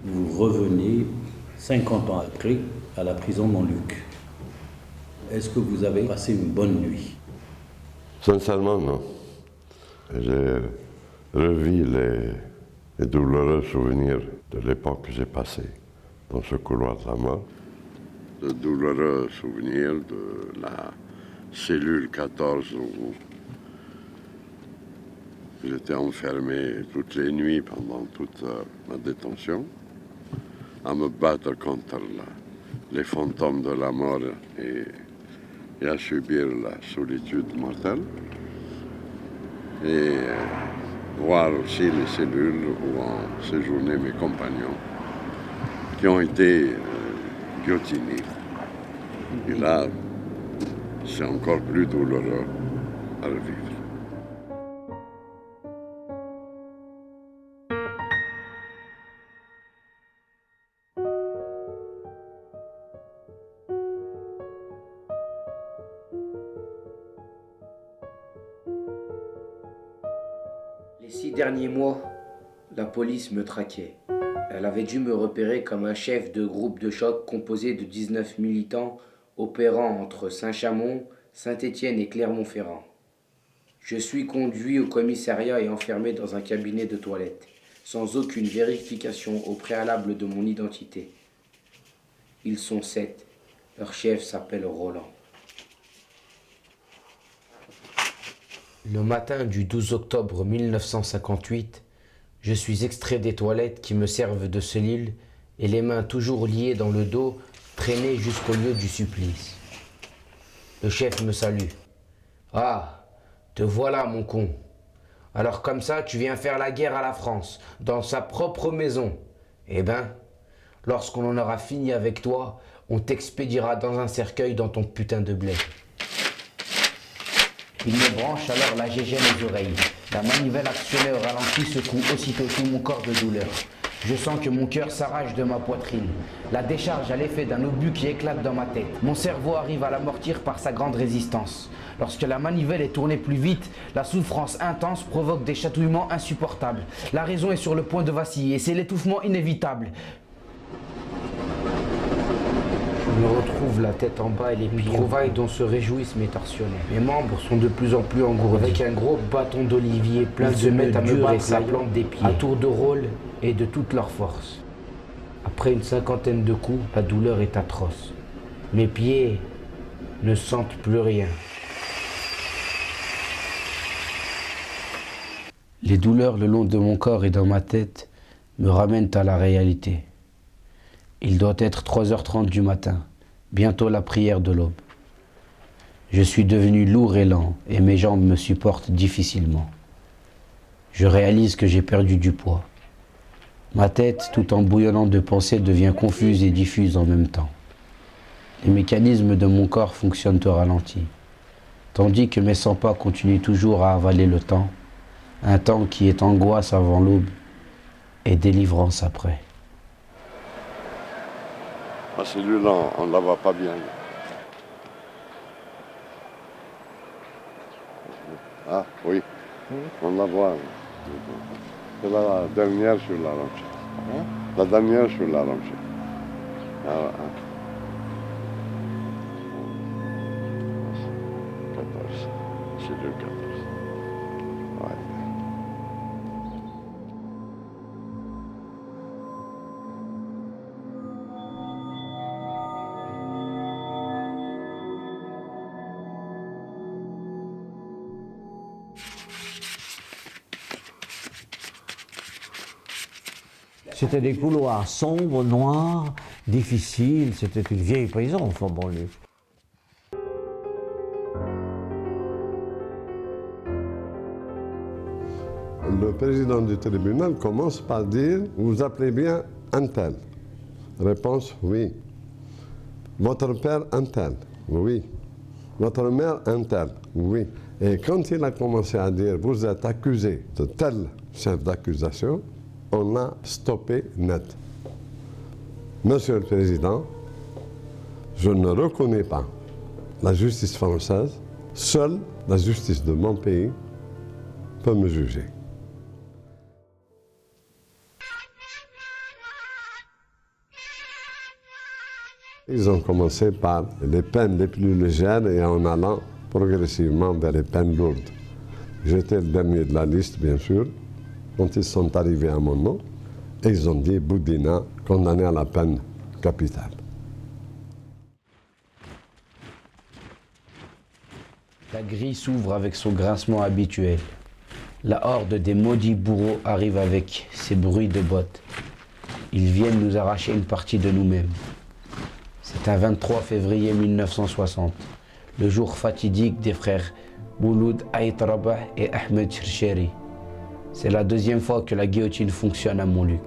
vous revenez 50 ans après à la prison Montluc. Est-ce que vous avez passé une bonne nuit? Sincèrement, non. J'ai revu les douloureux souvenirs de l'époque que j'ai passée dans ce couloir de la mort. De douloureux souvenirs de la cellule 14 où j'étais enfermé toutes les nuits pendant toute ma détention, à me battre contre les fantômes de la mort et à subir la solitude mortelle. Et voir aussi les cellules où ont séjourné mes compagnons qui ont été guillotinés. Et là, c'est encore plus douloureux à revivre. Les 6 derniers mois, la police me traquait. Elle avait dû me repérer comme un chef de groupe de choc composé de 19 militants opérant entre Saint-Chamond, Saint-Étienne et Clermont-Ferrand. Je suis conduit au commissariat et enfermé dans un cabinet de toilette, sans aucune vérification au préalable de mon identité. Ils sont 7. Leur chef s'appelle Roland. Le matin du 12 octobre 1958, je suis extrait des toilettes qui me servent de cellule et les mains toujours liées dans le dos, traînées jusqu'au lieu du supplice. Le chef me salue. « Ah, te voilà mon con. Alors comme ça, tu viens faire la guerre à la France, dans sa propre maison. Eh ben, lorsqu'on en aura fini avec toi, on t'expédiera dans un cercueil dans ton putain de blé. » Il me branche alors la gégène aux oreilles. La manivelle actionnée au ralenti secoue aussitôt tout mon corps de douleur. Je sens que mon cœur s'arrache de ma poitrine. La décharge a l'effet d'un obus qui éclate dans ma tête. Mon cerveau arrive à l'amortir par sa grande résistance. Lorsque la manivelle est tournée plus vite, la souffrance intense provoque des chatouillements insupportables. La raison est sur le point de vaciller et c'est l'étouffement inévitable. Je me retrouve la tête en bas et les pieds. Une trouvaille dont se réjouissent mes tortionnaires. Mes membres sont de plus en plus engourdis. Avec un gros bâton d'olivier plein de mettent à me battre la plante des pieds, à tour de rôle et de toute leur force. Après une 50aine de coups, la douleur est atroce. Mes pieds ne sentent plus rien. Les douleurs le long de mon corps et dans ma tête me ramènent à la réalité. Il doit être 3h30 du matin, bientôt la prière de l'aube. Je suis devenu lourd et lent et mes jambes me supportent difficilement. Je réalise que j'ai perdu du poids. Ma tête, tout en bouillonnant de pensées, devient confuse et diffuse en même temps. Les mécanismes de mon corps fonctionnent au ralenti, tandis que mes 100 pas continuent toujours à avaler le temps, un temps qui est angoisse avant l'aube et délivrance après. La cellule, on ne la voit pas bien. Ah, oui, on la voit. C'est la dernière sur la rangée. La dernière sur la rangée. Ah, ah. 14. Cellule 14. Ouais. C'était des couloirs sombres, noirs, difficiles. C'était une vieille prison, enfin banlieue. Le président du tribunal commence par dire « Vous appelez bien un tel ?» Réponse « Oui ». Votre père un tel? Oui. Votre mère un tel? Oui. Et quand il a commencé à dire « Vous êtes accusé de tel chef d'accusation », on a stoppé net. Monsieur le Président, je ne reconnais pas la justice française. Seule la justice de mon pays peut me juger. Ils ont commencé par les peines les plus légères et en allant progressivement vers les peines lourdes. J'étais le dernier de la liste, bien sûr, quand ils sont arrivés à mon nom, et ils ont dit Boudina, condamné à la peine capitale. La grille s'ouvre avec son grincement habituel. La horde des maudits bourreaux arrive avec ses bruits de bottes. Ils viennent nous arracher une partie de nous-mêmes. C'est un 23 février 1960, le jour fatidique des frères Mouloud Ait Rabah et Ahmed Chercheri. C'est la deuxième fois que la guillotine fonctionne à Montluc.